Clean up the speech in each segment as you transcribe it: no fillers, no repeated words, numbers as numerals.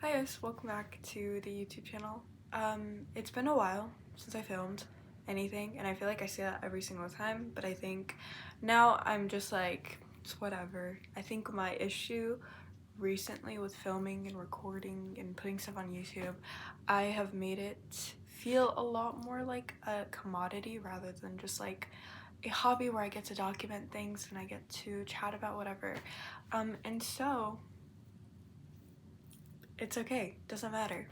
Hi guys, welcome back to the YouTube channel. It's been a while since I filmed anything, and I feel like I say that every single time, but I think now I'm just like, it's whatever. I think my issue recently with filming and recording and putting stuff on YouTube, I have made it feel a lot more like a commodity rather than just like a hobby where I get to document things and I get to chat about whatever. And so it's okay, doesn't matter.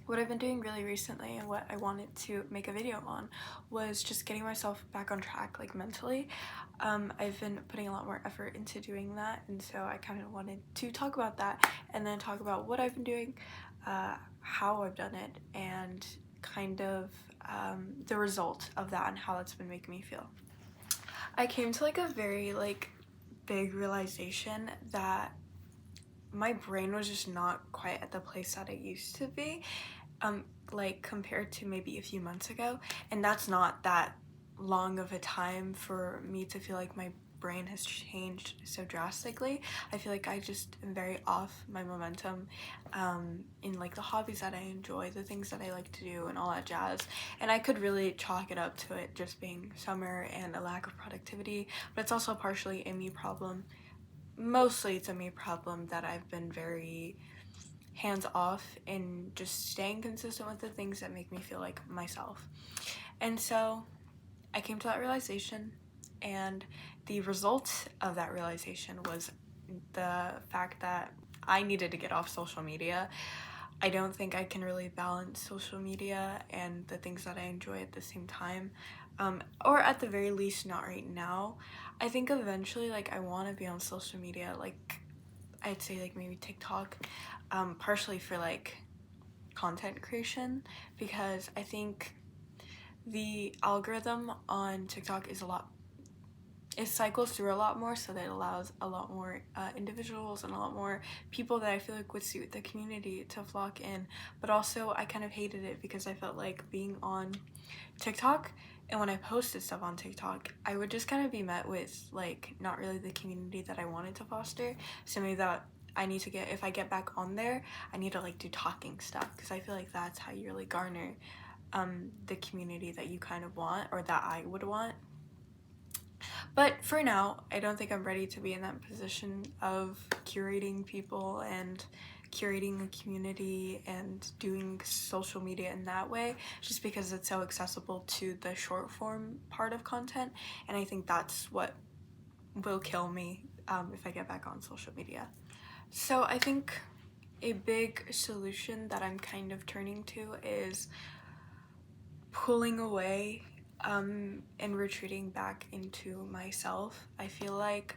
What I've been doing really recently and what I wanted to make a video on was just getting myself back on track, like mentally. I've been putting a lot more effort into doing that, and so I kind of wanted to talk about that and then talk about what I've been doing, how I've done it, and kind of the result of that and how that's been making me feel. I came to like a very big realization that my brain was just not quite at the place that it used to be, like compared to maybe a few months ago, and that's not that long of a time for me to feel like my brain has changed so drastically. I feel like I just am very off my momentum in like the hobbies that I enjoy, the things that I like to do and all that jazz, and I could really chalk it up to it just being summer and a lack of productivity, but it's also partially a me problem. Mostly it's a me problem that I've been very hands off in just staying consistent with the things that make me feel like myself. And so I came to that realization, and the result of that realization was the fact that I needed to get off social media. I don't think I can really balance social media and the things that I enjoy at the same time, or at the very least not right now. I think eventually like I want to be on social media, like I'd say like maybe TikTok, partially for like content creation, because I think the algorithm on TikTok is it cycles through a lot more, so that it allows a lot more individuals and a lot more people that I feel like would suit the community to flock in. But also I kind of hated it because I felt like being on TikTok, and when I posted stuff on TikTok, I would just kind of be met with like not really the community that I wanted to foster. So maybe that I need to get, if I get back on there, I need to like do talking stuff, because I feel like that's how you really garner the community that you kind of want, or that I would want. But for now, I don't think I'm ready to be in that position of curating people and curating a community and doing social media in that way, just because it's so accessible to the short form part of content, and I think that's what will kill me if I get back on social media. So I think a big solution that I'm kind of turning to is pulling away and retreating back into myself. I feel like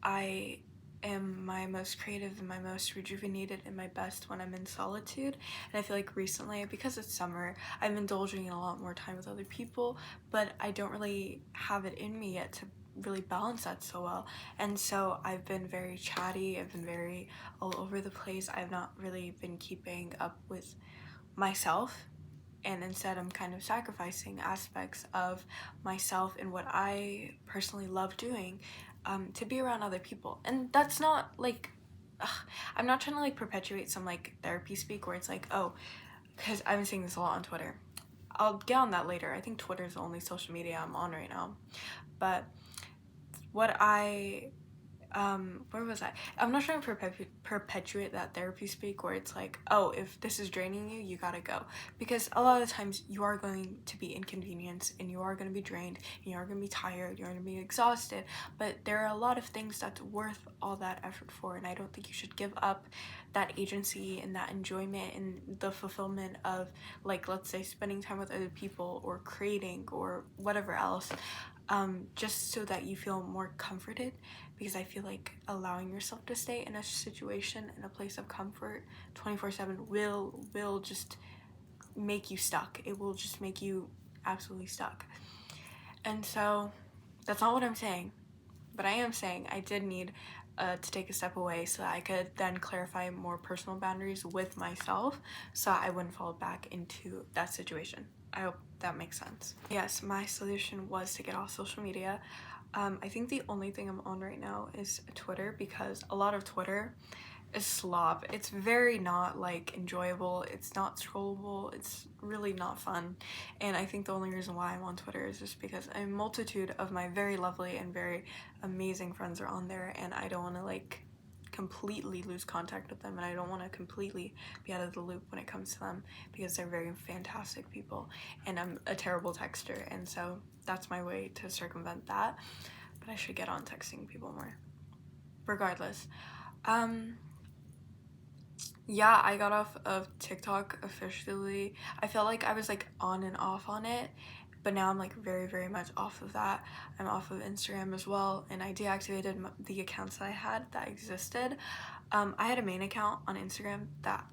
I am my most creative and my most rejuvenated and my best when I'm in solitude, and I feel like recently, because it's summer, I'm indulging in a lot more time with other people, but I don't really have it in me yet to really balance that so well. And so I've been very chatty, I've been very all over the place, I've not really been keeping up with myself, and instead I'm kind of sacrificing aspects of myself and what I personally love doing to be around other people. And that's not like, I'm not trying to like perpetuate some like therapy speak where it's like, oh, because I've been seeing this a lot on Twitter. I'll get on that later. I think Twitter is the only social media I'm on right now. But what where was I? I'm not trying to perpetuate that therapy speak where it's like, oh, if this is draining you, you gotta go. Because a lot of the times you are going to be inconvenienced, and you are going to be drained, and you are going to be tired, you're going to be exhausted. But there are a lot of things that's worth all that effort for, and I don't think you should give up that agency and that enjoyment and the fulfillment of, like, let's say spending time with other people or creating or whatever else, just so that you feel more comforted. Because I feel like allowing yourself to stay in a situation, in a place of comfort 24/7 will just make you stuck. It will just make you absolutely stuck. And so that's not what I'm saying, but I am saying I did need to take a step away so that I could then clarify more personal boundaries with myself, so I wouldn't fall back into that situation. I hope that makes sense. Yes, my solution was to get off social media. I think the only thing I'm on right now is Twitter, because a lot of Twitter a slop. It's very not like enjoyable, it's not scrollable, it's really not fun. And I think the only reason why I'm on Twitter is just because a multitude of my very lovely and very amazing friends are on there, and I don't want to like completely lose contact with them, and I don't want to completely be out of the loop when it comes to them, because they're very fantastic people and I'm a terrible texter, and so that's my way to circumvent that. But I should get on texting people more. Regardless, yeah, I got off of TikTok officially. I felt like I was like on and off on it, but now I'm like very, very much off of that. I'm off of Instagram as well, and I deactivated the accounts that I had that existed. I had a main account on Instagram that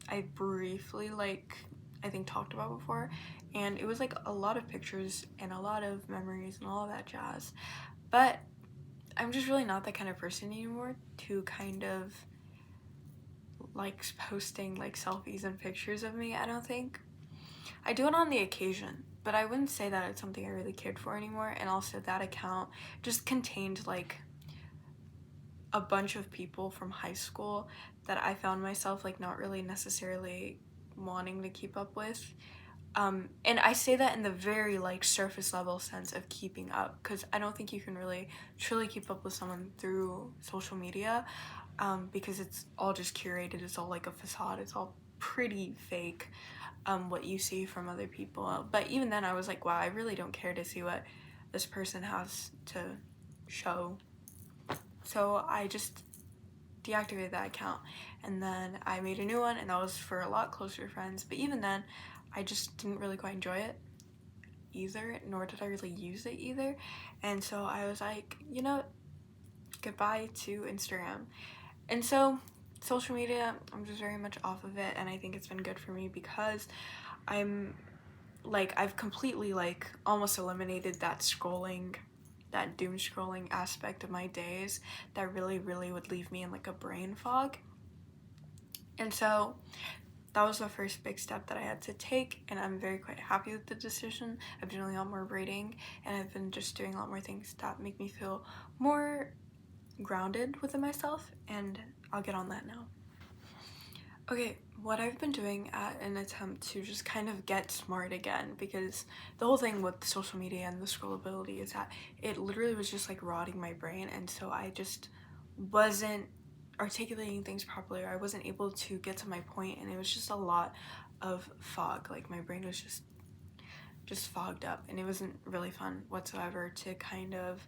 I briefly like, I think, talked about before, and it was like a lot of pictures and a lot of memories and all of that jazz. But I'm just really not that kind of person anymore to kind of like posting like selfies and pictures of me. I don't think I do it on the occasion, but I wouldn't say that it's something I really cared for anymore. And also that account just contained like a bunch of people from high school that I found myself like not really necessarily wanting to keep up with. And I say that in the very like surface level sense of keeping up, because I don't think you can really truly keep up with someone through social media, because it's all just curated, it's all like a facade, it's all pretty fake, what you see from other people. But even then I was like, wow, I really don't care to see what this person has to show. So I just deactivated that account, and then I made a new one, and that was for a lot closer friends. But even then I just didn't really quite enjoy it either, nor did I really use it either. And so I was like, you know, goodbye to Instagram. And so social media, I'm just very much off of it, and I think it's been good for me because I'm like, I've completely like almost eliminated that scrolling, that doom scrolling aspect of my days that really, really would leave me in like a brain fog. And so that was the first big step that I had to take, and I'm very quite happy with the decision. I've been doing a lot more reading, and I've been just doing a lot more things that make me feel more grounded within myself, and I'll get on that now. Okay, what I've been doing at an attempt to just kind of get smart again, because the whole thing with social media and the scrollability is that it literally was just like rotting my brain, and so I just wasn't articulating things properly, or I wasn't able to get to my point, and it was just a lot of fog. Like my brain was just fogged up, and it wasn't really fun whatsoever to kind of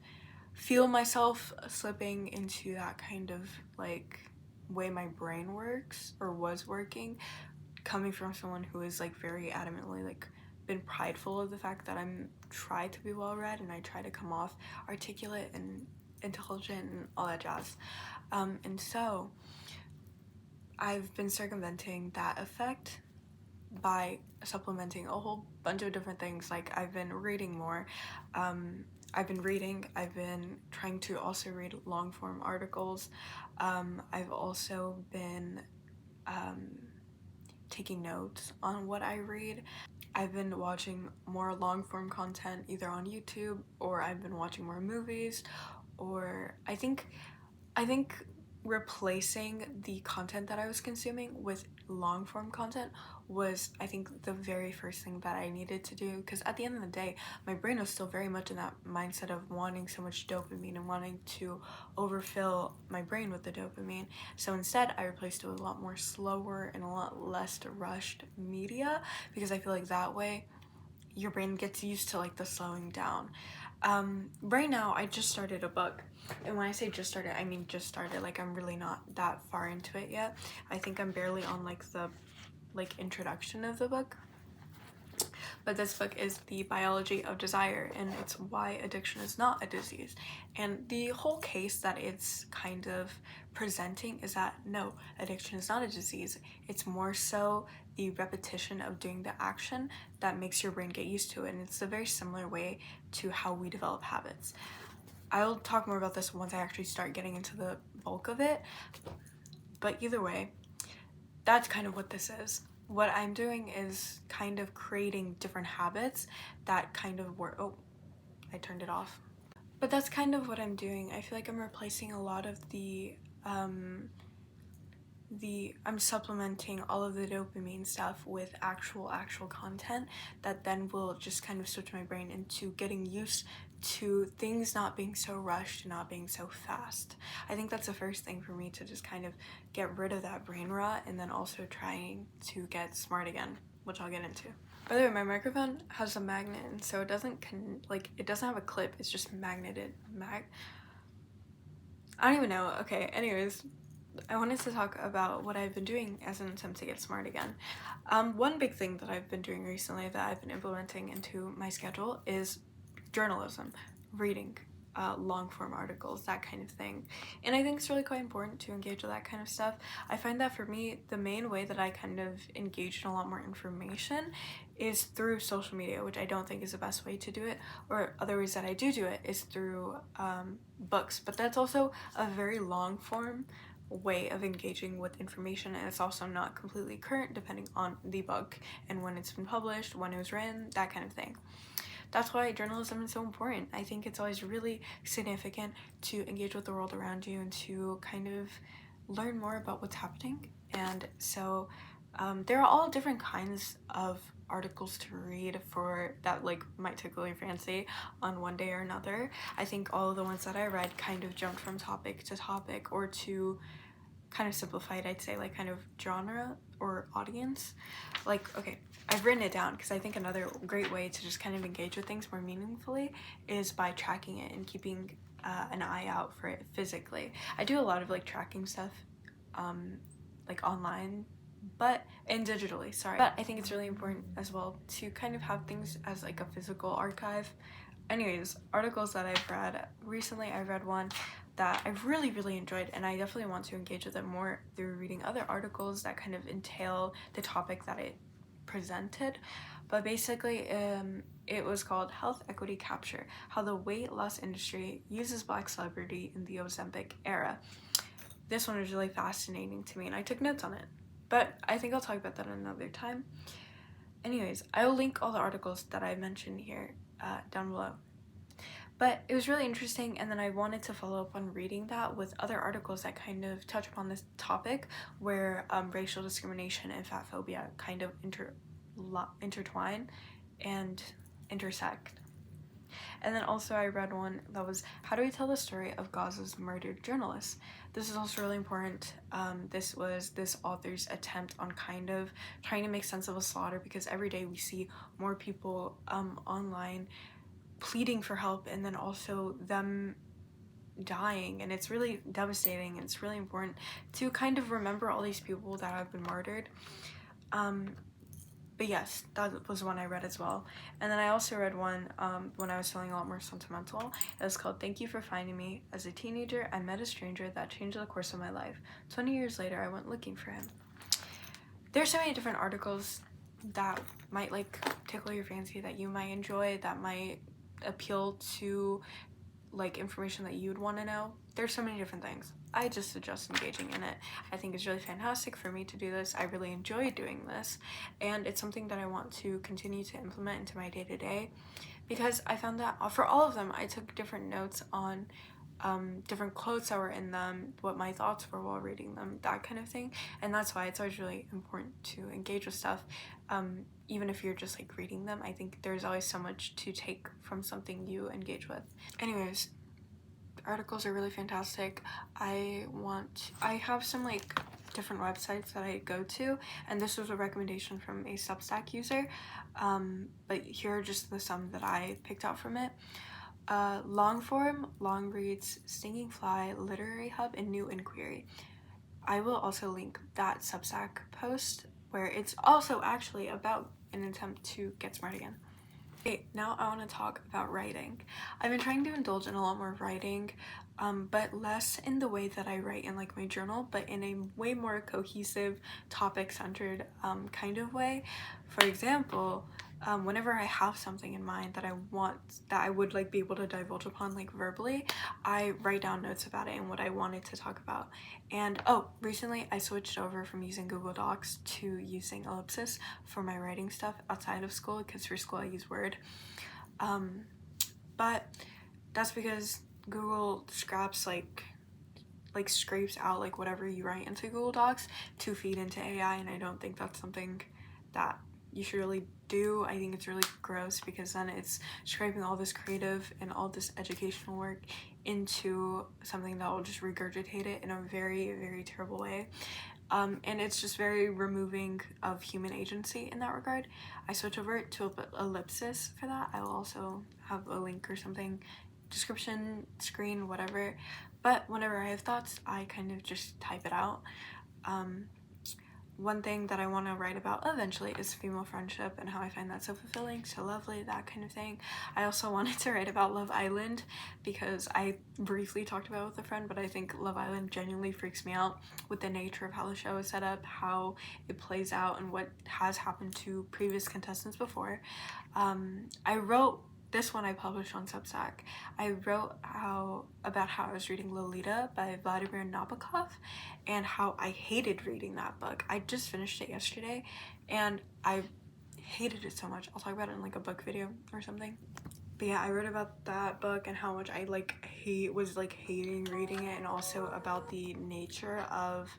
feel myself slipping into that kind of like way my brain works or was working, coming from someone who is like very adamantly like been prideful of the fact that I'm try to be well read and I try to come off articulate and intelligent and all that jazz. And so I've been circumventing that effect by supplementing a whole bunch of different things. Like I've been reading more. I've been trying to also read long form articles. I've also been taking notes on what I read. I've been watching more long form content either on YouTube, or I've been watching more movies, or I think replacing the content that I was consuming with long form content was, I think, the very first thing that I needed to do, because at the end of the day my brain was still very much in that mindset of wanting so much dopamine and wanting to overfill my brain with the dopamine. So instead I replaced it with a lot more slower and a lot less rushed media, because I feel like that way your brain gets used to like the slowing down. Right now I just started a book, and when I say just started, I mean just started. Like I'm really not that far into it yet. I think I'm barely on like the introduction of the book. But this book is The Biology of Desire, and it's why addiction is not a disease. And the whole case that it's kind of presenting is that no, addiction is not a disease. It's more so the repetition of doing the action that makes your brain get used to it. And it's a very similar way to how we develop habits. I'll talk more about this once I actually start getting into the bulk of it. But either way, that's kind of what this is. What I'm doing is kind of creating different habits that kind of work. Oh, I turned it off. But that's kind of what I'm doing. I feel like I'm replacing a lot of the I'm supplementing all of the dopamine stuff with actual content that then will just kind of switch my brain into getting used to things not being so rushed and not being so fast. I think that's the first thing for me, to just kind of get rid of that brain rot, and then also trying to get smart again, which I'll get into. By the way, my microphone has a magnet, and so it doesn't it doesn't have a clip, it's just magneted. I don't even know. Okay, anyways, I wanted to talk about what I've been doing as an attempt to get smart again. One big thing that I've been doing recently that I've been implementing into my schedule is journalism, reading long form articles, that kind of thing. And I think it's really quite important to engage with that kind of stuff. I find that for me, the main way that I kind of engage in a lot more information is through social media, which I don't think is the best way to do it, or other ways that I do it is through books. But that's also a very long form way of engaging with information, and it's also not completely current depending on the book and when it's been published, when it was written, that kind of thing. That's why journalism is so important. I think it's always really significant to engage with the world around you and to kind of learn more about what's happening. And so there are all different kinds of articles to read for that might tickle your fancy on one day or another. I think all of the ones that I read kind of jumped from topic to topic, or to kind of simplified, I'd say, kind of genre or audience. Okay, I've written it down because I think another great way to just kind of engage with things more meaningfully is by tracking it and keeping an eye out for it physically. I do a lot of tracking stuff online, and digitally, sorry. But I think it's really important as well to kind of have things as a physical archive. Anyways, articles that I've read recently, I read one that I really enjoyed, and I definitely want to engage with it more through reading other articles that kind of entail the topic that it presented. But basically, it was called Health Equity Capture: How the Weight Loss Industry Uses Black Celebrity in the Ozempic Era. This one was really fascinating to me, and I took notes on it, but I think I'll talk about that another time. Anyways, I'll link all the articles that I mentioned here down below. But it was really interesting, and then I wanted to follow up on reading that with other articles that kind of touch upon this topic, where racial discrimination and fat phobia kind of intertwine and intersect. And then also I read one that was How Do We Tell the Story of Gaza's Murdered Journalists? This is also really important. This was this author's attempt on kind of trying to make sense of a slaughter, because every day we see more people online pleading for help, and then also them dying, and it's really devastating, and it's really important to kind of remember all these people that have been martyred. But yes, that was one I read as well. And then I also read one when I was feeling a lot more sentimental. It was called Thank You for Finding Me. As a teenager, I met a stranger that changed the course of my life. 20 years later, I went looking for him. There's so many different articles that might tickle your fancy, that you might enjoy, that might appeal to information that you'd want to know. There's so many different things. I just suggest engaging in it. I think it's really fantastic for me to do this. I really enjoy doing this, and it's something that I want to continue to implement into my day-to-day, because I found that for all of them I took different notes on different quotes that were in them, what my thoughts were while reading them, that kind of thing. And that's why it's always really important to engage with stuff, even if you're just reading them. I think there's always so much to take from something you engage with. Anyways, articles are really fantastic. I have some different websites that I go to, and this was a recommendation from a Substack user, but here are just some that I picked out from it. Long Form, Long Reads, Stinging Fly, Literary Hub, and New Inquiry. I will also link that Substack post, where it's also actually about an attempt to get smart again. Okay, now I want to talk about writing. I've been trying to indulge in a lot more writing, but less in the way that I write in my journal, but in a way more cohesive, topic-centered kind of way. For example, whenever I have something in mind that I would be able to divulge upon verbally, I write down notes about it and what I wanted to talk about. And recently I switched over from using Google Docs to using Ellipsis for my writing stuff outside of school, because for school I use Word. But that's because Google scraps like scrapes out like whatever you write into Google Docs to feed into AI, and I don't think that's something that you should really do. I think it's really gross because then it's scraping all this creative and all this educational work into something that will just regurgitate it in a very, very terrible way. And it's just very removing of human agency in that regard. I switch over to ellipsis for that. I will also have a link or something, description, screen, whatever. But whenever I have thoughts, I kind of just type it out. One thing that I want to write about eventually is female friendship and how I find that so fulfilling, so lovely, that kind of thing. I also wanted to write about Love Island because I briefly talked about it with a friend, but I think Love Island genuinely freaks me out with the nature of how the show is set up, how it plays out, and what has happened to previous contestants before. I wrote this one I published on Substack. I wrote about how I was reading Lolita by Vladimir Nabokov and how I hated reading that book. I just finished it yesterday and I hated it so much. I'll talk about it in like a book video or something. But yeah, I wrote about that book and how much I was hating reading it, and also about the nature of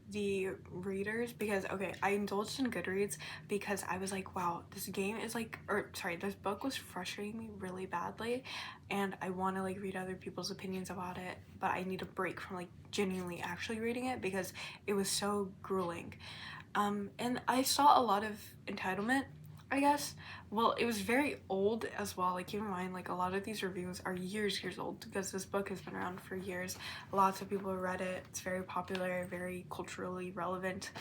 the readers, because okay, I indulged in Goodreads because I was like, wow, this book was frustrating me really badly and I want to like read other people's opinions about it, but I need a break from like genuinely actually reading it because it was so grueling. And I saw a lot of entitlement, I guess. Well, it was very old as well. Like, keep in mind, like, a lot of these reviews are years old because this book has been around for years. Lots of people have read it. It's very popular, very culturally relevant.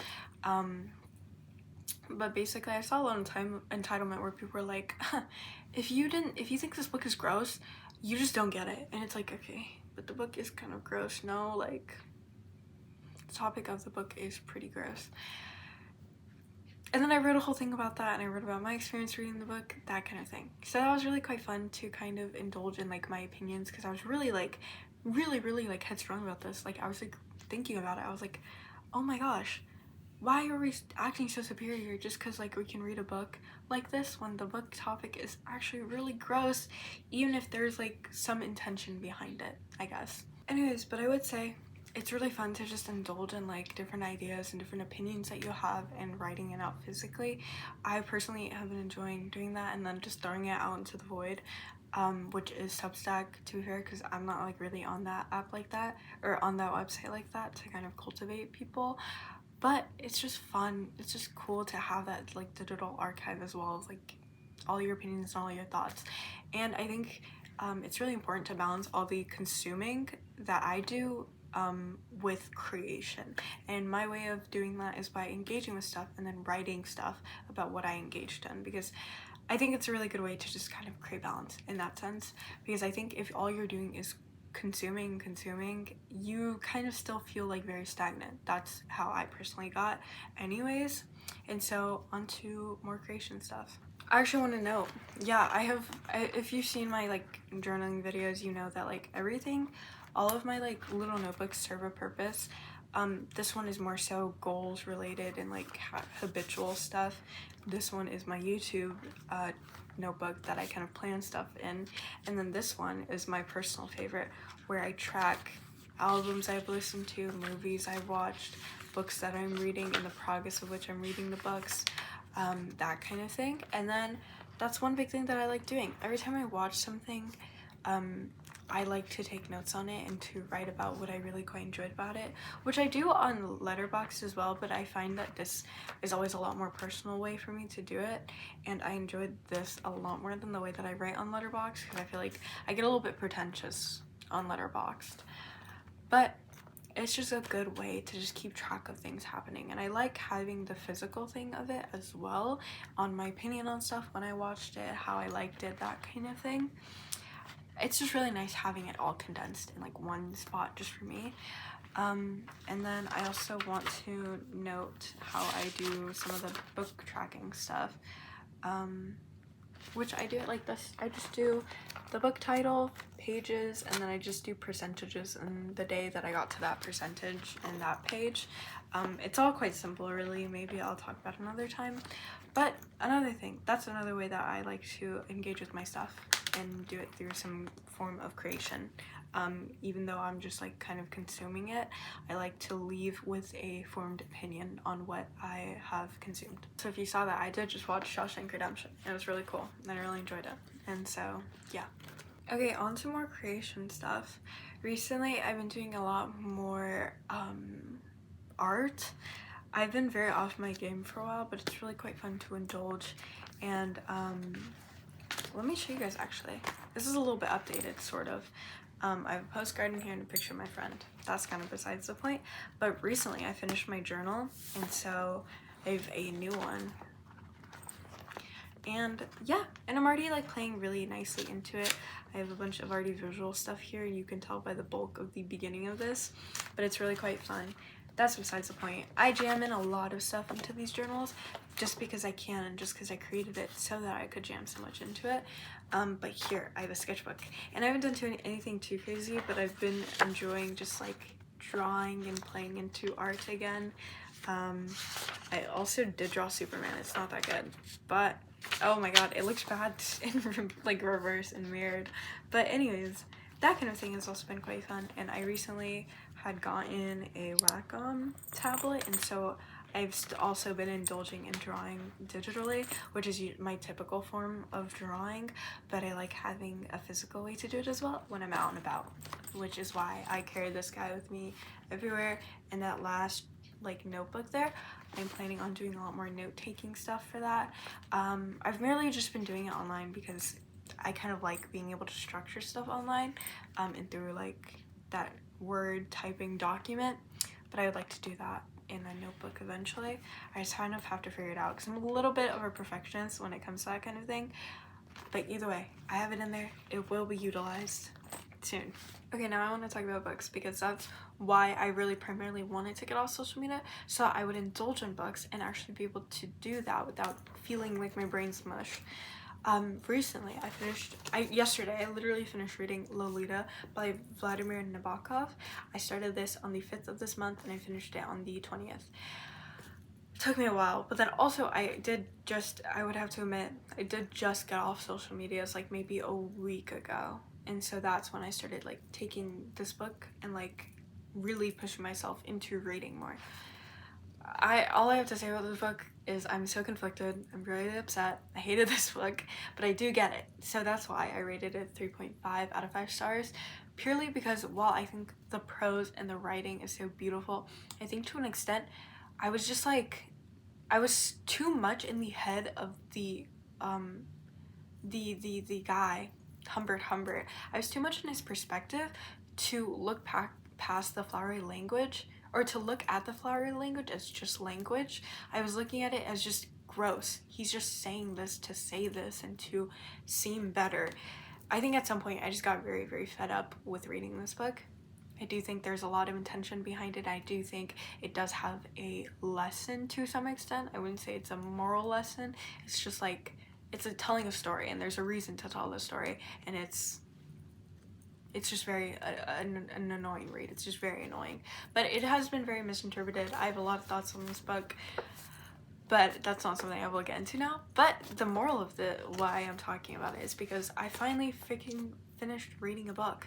But basically, I saw a lot of entitlement where people were like, if you think this book is gross, you just don't get it. And it's like, okay, but the book is kind of gross. No, like, the topic of the book is pretty gross. And then I wrote a whole thing about that, and I wrote about my experience reading the book, that kind of thing. So that was really quite fun to kind of indulge in like my opinions, because I was really like headstrong about this. Like, I was like thinking about it. I was like, oh my gosh, why are we acting so superior just because like we can read a book like this when the book topic is actually really gross, even if there's like some intention behind it, I guess. Anyways, but I would say it's really fun to just indulge in like different ideas and different opinions that you have and writing it out physically. I personally have been enjoying doing that and then just throwing it out into the void, which is Substack, to be fair, because I'm not like really on that app like that or on that website like that to kind of cultivate people. But it's just fun. It's just cool to have that like digital archive as well as like all your opinions and all your thoughts. And I think it's really important to balance all the consuming that I do with creation, and my way of doing that is by engaging with stuff and then writing stuff about what I engaged in, because I think it's a really good way to just kind of create balance in that sense, because I think if all you're doing is consuming, you kind of still feel like very stagnant. That's how I personally got anyways. And so onto more creation stuff. I actually want to know, yeah, if you've seen my like journaling videos, you know that like all of my like little notebooks serve a purpose. This one is more so goals related and like habitual stuff. This one is my YouTube notebook that I kind of plan stuff in, and then this one is my personal favorite where I track albums I've listened to, movies I've watched, books that I'm reading, and the progress of which I'm reading the books, that kind of thing. And then that's one big thing that I like doing. Every time I watch something, I like to take notes on it and to write about what I really quite enjoyed about it, which I do on Letterboxd as well, but I find that this is always a lot more personal way for me to do it, and I enjoyed this a lot more than the way that I write on Letterboxd, because I feel like I get a little bit pretentious on Letterboxd. But it's just a good way to just keep track of things happening, and I like having the physical thing of it as well, on my opinion on stuff when I watched it, how I liked it, that kind of thing. It's just really nice having it all condensed in like one spot just for me. And then I also want to note how I do some of the book tracking stuff, which I do it like this. I just do the book title, pages, and then I just do percentages and the day that I got to that percentage and that page. It's all quite simple, really. Maybe I'll talk about it another time. But another thing, that's another way that I like to engage with my stuff. and do it through some form of creation. Even though I'm just like kind of consuming it, I like to leave with a formed opinion on what I have consumed. So if you saw that, I did just watch Shawshank Redemption. It was really cool and I really enjoyed it. And so yeah. Okay, on to more creation stuff. Recently I've been doing a lot more art. I've been very off my game for a while, but it's really quite fun to indulge. And let me show you guys actually. This is a little bit updated, sort of. I have a postcard in here and a picture of my friend. That's kind of besides the point. But recently I finished my journal, and so I have a new one. And yeah, and I'm already like playing really nicely into it. I have a bunch of already visual stuff here, and you can tell by the bulk of the beginning of this, but it's really quite fun. That's besides the point. I jam in a lot of stuff into these journals just because I can and just because I created it so that I could jam so much into it. But here, I have a sketchbook. And I haven't done anything too crazy, but I've been enjoying just like drawing and playing into art again. I also did draw Superman. It's not that good, but oh my god, it looks bad in like reverse and mirrored. But anyways, that kind of thing has also been quite fun. And I recently had gotten a Wacom tablet, and so I've also been indulging in drawing digitally, which is my typical form of drawing, but I like having a physical way to do it as well when I'm out and about, which is why I carry this guy with me everywhere. And that last like notebook there, I'm planning on doing a lot more note-taking stuff for that. I've merely just been doing it online because I kind of like being able to structure stuff online and through like that word typing document, but I would like to do that in a notebook eventually. I just kind of have to figure it out because I'm a little bit of a perfectionist when it comes to that kind of thing. But either way, I have it in there. It will be utilized soon. Okay, now I want to talk about books because that's why I really primarily wanted to get off social media, so I would indulge in books and actually be able to do that without feeling like my brain's mush. Recently yesterday I literally finished reading Lolita by Vladimir Nabokov. I started this on the 5th of this month and I finished it on the 20th. It took me a while, but then also I would have to admit, I did just get off social media like maybe a week ago. And so that's when I started like taking this book and like really pushing myself into reading more. All I have to say about this book is I'm so conflicted. I'm really upset. I hated this book, but I do get it. So that's why I rated it 3.5 out of 5 stars, purely because while I think the prose and the writing is so beautiful, I think to an extent I was just like, I was too much in the head of the guy, Humbert. I was too much in his perspective to look past the flowery language, or to look at the flowery language as just language. I was looking at it as just gross. He's just saying this to say this and to seem better. I think at some point I just got very, very fed up with reading this book. I do think there's a lot of intention behind it. I do think it does have a lesson to some extent. I wouldn't say it's a moral lesson. It's just like, it's telling a story, and there's a reason to tell the story, and it's just very an annoying read. It's just very annoying, but it has been very misinterpreted. I have a lot of thoughts on this book, but that's not something I will get into now. But the moral of why I'm talking about it is because I finally freaking finished reading a book.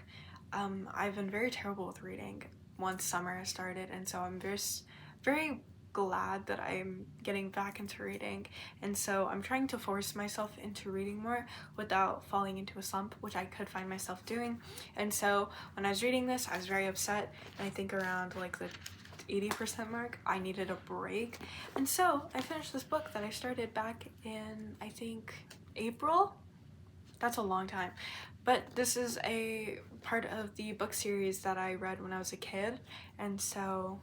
I've been very terrible with reading once summer has started, and so I'm very glad that I'm getting back into reading, and so I'm trying to force myself into reading more without falling into a slump, which I could find myself doing. And so when I was reading this, I was very upset, and I think around like the 80% mark I needed a break, and so I finished this book that I started back in, I think, April. That's a long time, but this is a part of the book series that I read when I was a kid, and so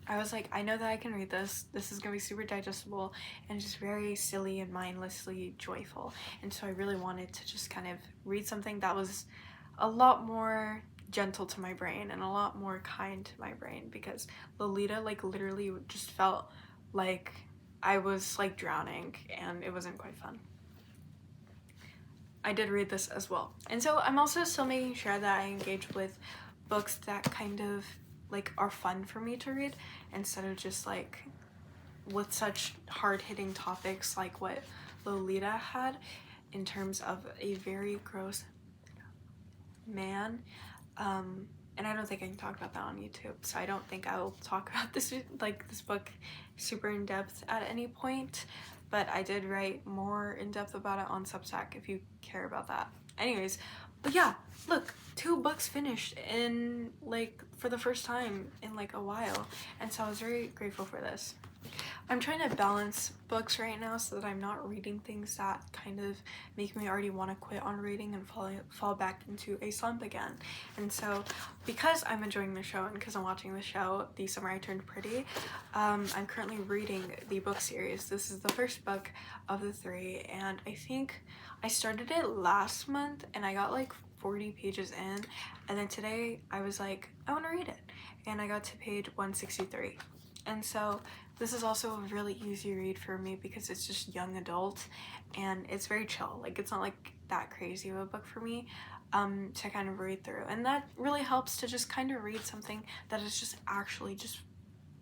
I was like, I know that I can read this. This is gonna be super digestible and just very silly and mindlessly joyful. And so I really wanted to just kind of read something that was a lot more gentle to my brain and a lot more kind to my brain, because Lolita like literally just felt like I was like drowning, and it wasn't quite fun. I did read this as well. And so I'm also still making sure that I engage with books that kind of like are fun for me to read, instead of just like with such hard-hitting topics like what Lolita had. in terms of a very gross man, and I don't think I can talk about that on YouTube, so I don't think I will talk about this book super in depth at any point, but I did write more in depth about it on Substack if you care about that. Anyways, but yeah, look, 2 books finished in for the first time in a while, and so I was very grateful for this. I'm trying to balance books right now so that I'm not reading things that kind of make me already want to quit on reading and fall back into a slump again. And so because I'm enjoying the show and because I'm watching the show, The Summer I Turned Pretty, I'm currently reading the book series. This is the first book of the 3, and I think I started it last month and I got 40 pages in, and then today I was like, I want to read it, and I got to page 163. And so this is also a really easy read for me because it's just young adult and it's very chill. It's not that crazy of a book for me to kind of read through, and that really helps to just kind of read something that is just actually just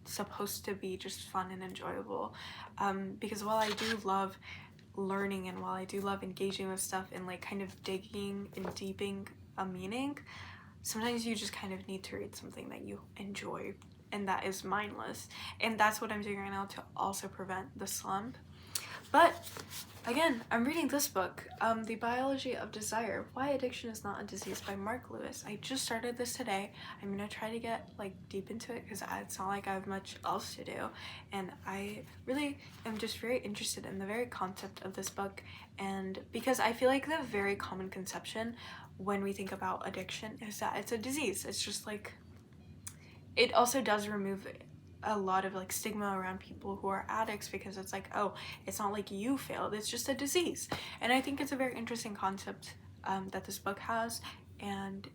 supposed to be just fun and enjoyable, because while I do love learning and while I do love engaging with stuff and kind of digging and deeping a meaning, sometimes you just kind of need to read something that you enjoy and that is mindless, and that's what I'm doing right now to also prevent the slump. But again, I'm reading this book, The Biology of Desire, Why Addiction is Not a Disease by Mark Lewis. I just started this today. I'm gonna try to get deep into it because it's not like I have much else to do, and I really am just very interested in the very concept of this book, and because I feel like the very common conception when we think about addiction is that it's a disease. It's just it also does remove a lot of stigma around people who are addicts because it's oh, it's not like you failed, it's just a disease. And I think it's a very interesting concept that this book has, and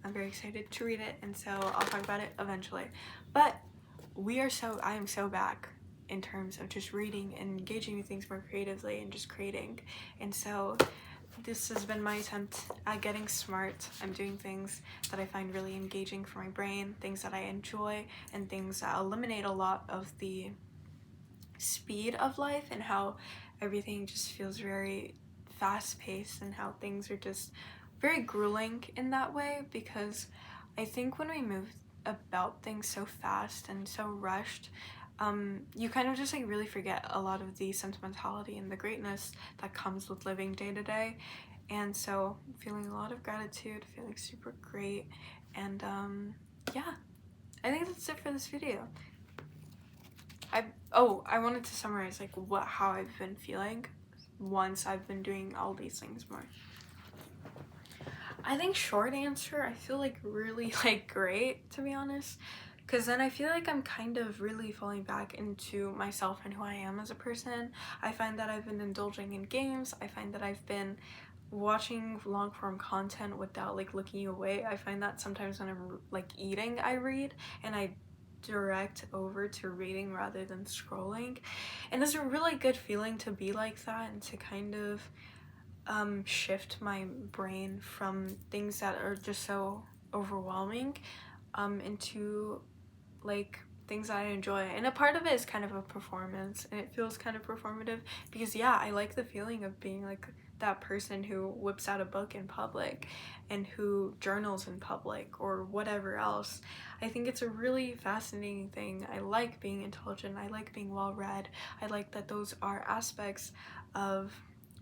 I'm very excited to read it, and so I'll talk about it eventually. But I am so back in terms of just reading and engaging with things more creatively and just creating, and so this has been my attempt at getting smart. I'm doing things that I find really engaging for my brain, things that I enjoy, and things that eliminate a lot of the speed of life and how everything just feels very fast-paced and how things are just very grueling in that way, because I think when we move about things so fast and so rushed, you kind of just really forget a lot of the sentimentality and the greatness that comes with living day to day. And so feeling a lot of gratitude, feeling super great, and yeah, I think that's it for this video. I wanted to summarize how I've been feeling once I've been doing all these things more. I think short answer, I feel really great, to be honest, because then I feel I'm kind of really falling back into myself and who I am as a person. I find that I've been indulging in games. I find that I've been watching long form content without looking away. I find that sometimes when I'm eating, I read, and I direct over to reading rather than scrolling, and it's a really good feeling to be like that and to kind of shift my brain from things that are just so overwhelming into things that I enjoy. And a part of it is kind of a performance, and it feels kind of performative because yeah, I like the feeling of being that person who whips out a book in public and who journals in public or whatever else. I think it's a really fascinating thing. I like being intelligent, I like being well read, I like that those are aspects of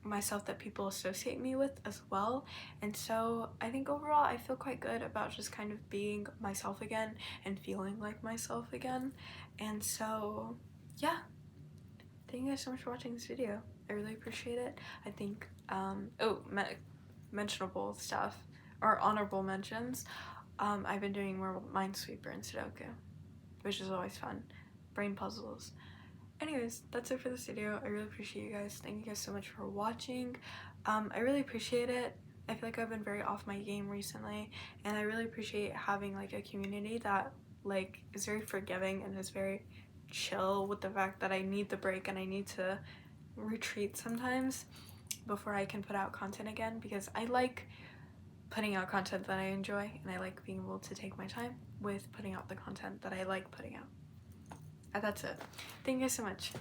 myself that people associate me with as well. And so I think overall I feel quite good about just kind of being myself again and feeling like myself again. And so yeah, thank you guys so much for watching this video. I really appreciate it. I think mentionable stuff or honorable mentions, I've been doing more Minesweeper and Sudoku, which is always fun, brain puzzles. Anyways, that's it for this video. I really appreciate you guys. Thank you guys so much for watching. I really appreciate it. I feel I've been very off my game recently, and I really appreciate having a community that is very forgiving and is very chill with the fact that I need the break and I need to retreat sometimes before I can put out content again, because I like putting out content that I enjoy, and I like being able to take my time with putting out the content that I like putting out. And that's it. Thank you guys so much.